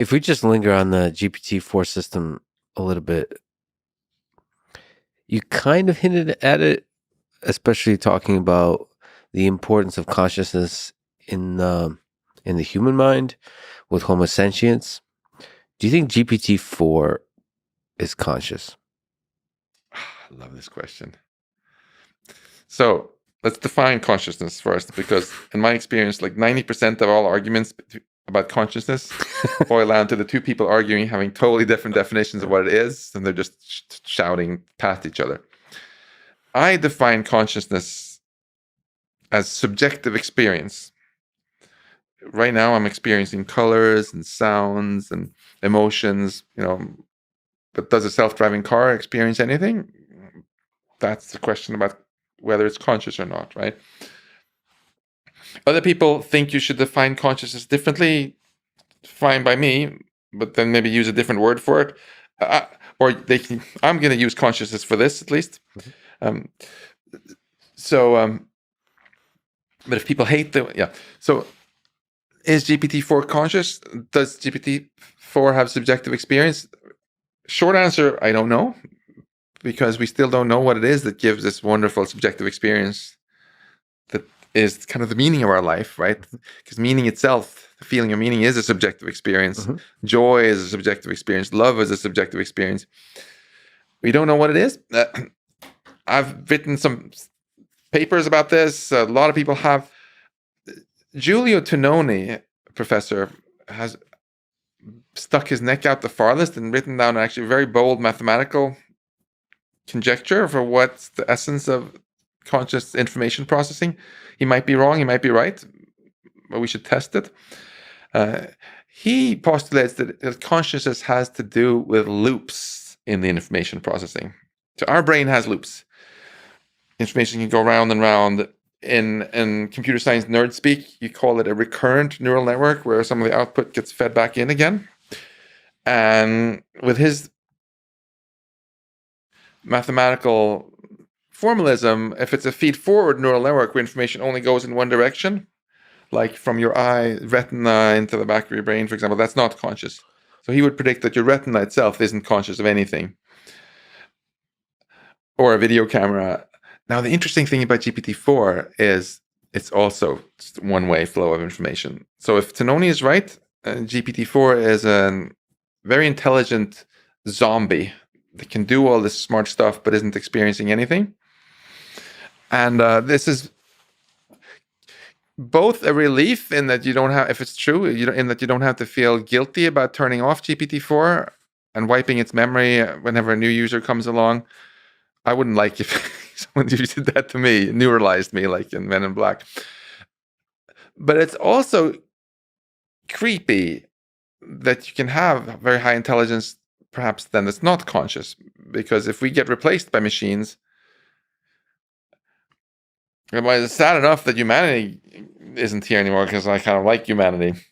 if we just linger on the GPT-4 system a little bit, you kind of hinted at it, especially talking about the importance of consciousness in the human mind with Homo sentience. Do you think GPT-4 is conscious? I love this question. So let's define consciousness first, because in my experience, like 90% of all arguments about consciousness boil down to the two people arguing having totally different definitions of what it is, and they're just shouting past each other. I define consciousness as subjective experience. Right now, I'm experiencing colors and sounds and emotions, but does a self-driving car experience anything? That's the question about whether it's conscious or not, right? Other people think you should define consciousness differently. Fine by me, but then maybe use a different word for it. I'm going to use consciousness for this at least. But if people hate so is GPT-4 conscious? Does GPT-4 have subjective experience? Short answer, I don't know, because we still don't know what it is that gives this wonderful subjective experience that is kind of the meaning of our life, right? Because meaning itself, the feeling of meaning, is a subjective experience. Mm-hmm. Joy is a subjective experience. Love is a subjective experience. We don't know what it is. I've written some papers about this. A lot of people have. Giulio Tononi, professor, has stuck his neck out the farthest and written down actually a very bold mathematical conjecture for what's the essence of conscious information processing. He might be wrong, he might be right, but we should test it. He postulates that consciousness has to do with loops in the information processing. So our brain has loops. Information can go round and round. In computer science nerd speak, you call it a recurrent neural network, where some of the output gets fed back in again. And with his mathematical formalism, if it's a feed-forward neural network where information only goes in one direction, like from your eye, retina into the back of your brain, for example, that's not conscious. So he would predict that your retina itself isn't conscious of anything. Or a video camera. Now, the interesting thing about GPT-4 is it's also just one-way flow of information. So if Tononi is right, GPT-4 is a very intelligent zombie that can do all this smart stuff but isn't experiencing anything. And this is both a relief in that you don't have, if it's true, in that you don't have to feel guilty about turning off GPT-4 and wiping its memory whenever a new user comes along. I wouldn't like if someone did that to me, neuralized me like in Men in Black. But it's also creepy that you can have very high intelligence, perhaps then that's not conscious. Because if we get replaced by machines, it's sad enough that humanity isn't here anymore, because I kind of like humanity.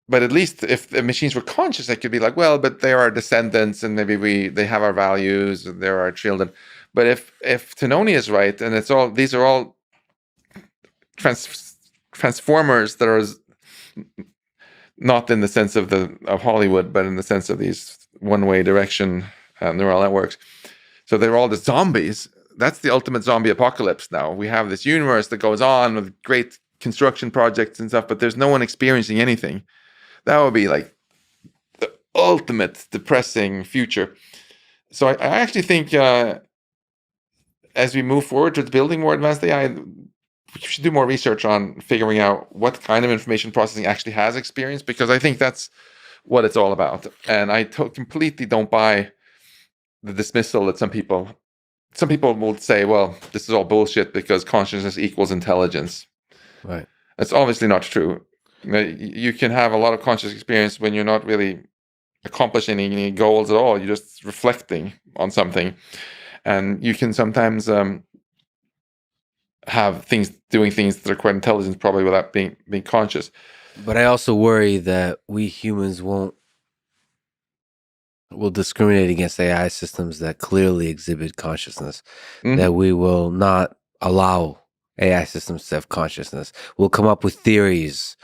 But at least if the machines were conscious, I could be like, well, but they are our descendants, and maybe they have our values, and they're our children. But if Tononi is right, and these are all transformers that are not in the sense of Hollywood, but in the sense of these one-way direction neural networks. So they're all the zombies. That's the ultimate zombie apocalypse now. We have this universe that goes on with great construction projects and stuff, but there's no one experiencing anything. That would be like the ultimate depressing future. So I actually think as we move forward towards building more advanced AI, we should do more research on figuring out what kind of information processing actually has experience, because I think that's what it's all about. And I completely don't buy the dismissal that some people will say, well, this is all bullshit because consciousness equals intelligence. Right. That's obviously not true. You can have a lot of conscious experience when you're not really accomplishing any goals at all. You're just reflecting on something. And you can sometimes have doing things that are quite intelligent, probably without being conscious. But I also worry that we humans will discriminate against AI systems that clearly exhibit consciousness, that we will not allow AI systems to have consciousness. We'll come up with theories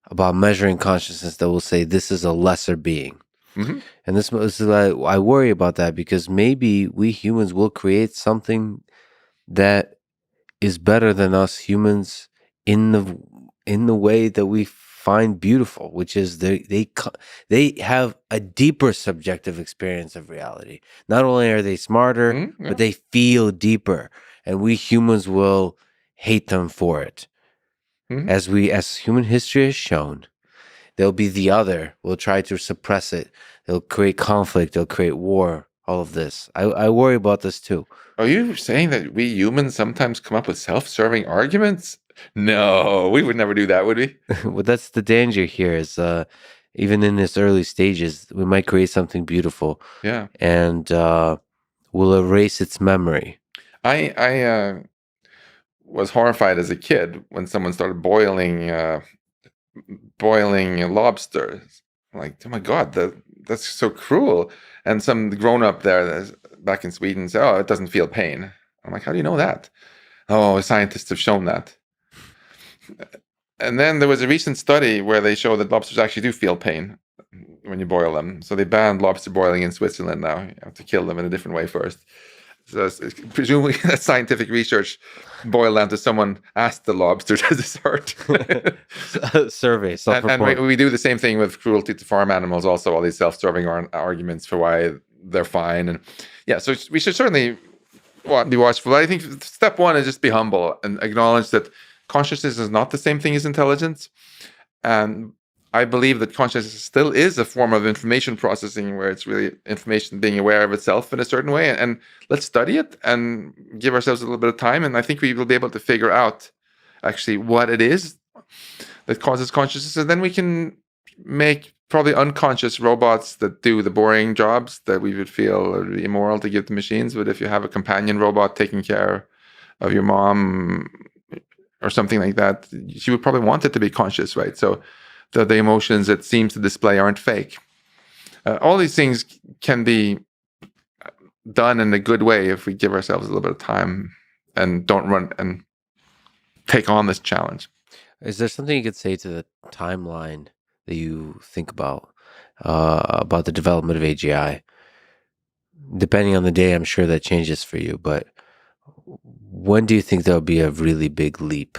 about measuring consciousness that will say this is a lesser being. Hmm. And this is I worry about that, because maybe we humans will create something that is better than us humans in the way that we find beautiful, which is they have a deeper subjective experience of reality. Not only are they smarter, but Yeah. they feel deeper, and we humans will hate them for it. Hmm. As human history has shown, they'll be the other. Will try to suppress it. They'll create conflict. They'll create war. All of this. I worry about this too. Are you saying that we humans sometimes come up with self-serving arguments? No, we would never do that, would we? Well, that's the danger here. Is even in its early stages, we might create something beautiful, Yeah. and we'll erase its memory. I was horrified as a kid when someone started boiling lobsters. I'm like, oh my God, that's so cruel. And some grown up there back in Sweden said, oh, it doesn't feel pain. I'm like, how do you know that? Oh, scientists have shown that. And then there was a recent study where they show that lobsters actually do feel pain when you boil them. So they banned lobster boiling in Switzerland now. You have to kill them in a different way first. So presumably that scientific research boiled down to someone asked the lobster, does this hurt? Survey, and we do the same thing with cruelty to farm animals also, all these self-serving arguments for why they're fine. And yeah, so we should certainly be watchful. I think step one is just be humble and acknowledge that consciousness is not the same thing as intelligence. And I believe that consciousness still is a form of information processing, where it's really information being aware of itself in a certain way. And let's study it and give ourselves a little bit of time. And I think we will be able to figure out actually what it is that causes consciousness. And then we can make probably unconscious robots that do the boring jobs that we would feel are immoral to give to machines. But if you have a companion robot taking care of your mom or something like that, she would probably want it to be conscious, right? So the emotions it seems to display aren't fake. All these things can be done in a good way if we give ourselves a little bit of time and don't run and take on this challenge. Is there something you could say to the timeline that you think about the development of AGI? Depending on the day, I'm sure that changes for you. But when do you think there'll be a really big leap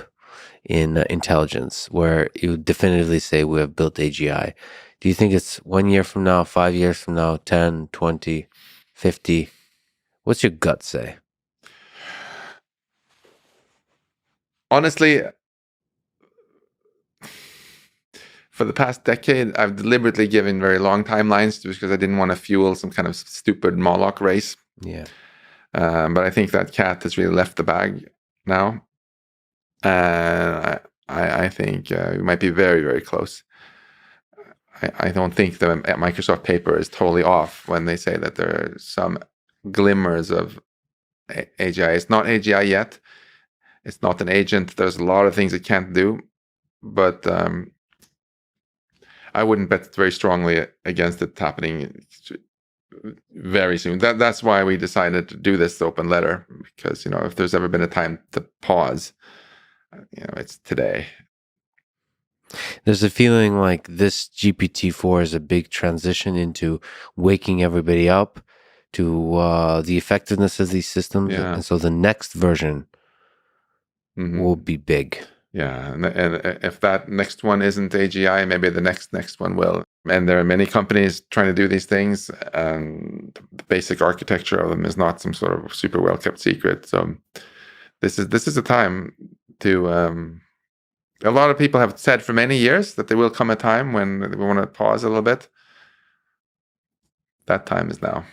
in intelligence where you would definitively say we have built AGI? Do you think it's 1 year from now, 5 years from now, 10, 20, 50? What's your gut say? Honestly, for the past decade, I've deliberately given very long timelines because I didn't want to fuel some kind of stupid Moloch race. Yeah. But I think that cat has really left the bag now. And I think we might be very, very close. I don't think the Microsoft paper is totally off when they say that there are some glimmers of AGI. It's not AGI yet. It's not an agent. There's a lot of things it can't do. But I wouldn't bet very strongly against it happening very soon. That's why we decided to do this open letter, because if there's ever been a time to pause, it's today. There's a feeling like this GPT-4 is a big transition into waking everybody up to the effectiveness of these systems. Yeah. And so the next version will be big. Yeah. And if that next one isn't AGI, maybe the next one will. And there are many companies trying to do these things, and the basic architecture of them is not some sort of super well-kept secret. So this is a time to... a lot of people have said for many years that there will come a time when we want to pause a little bit. That time is now.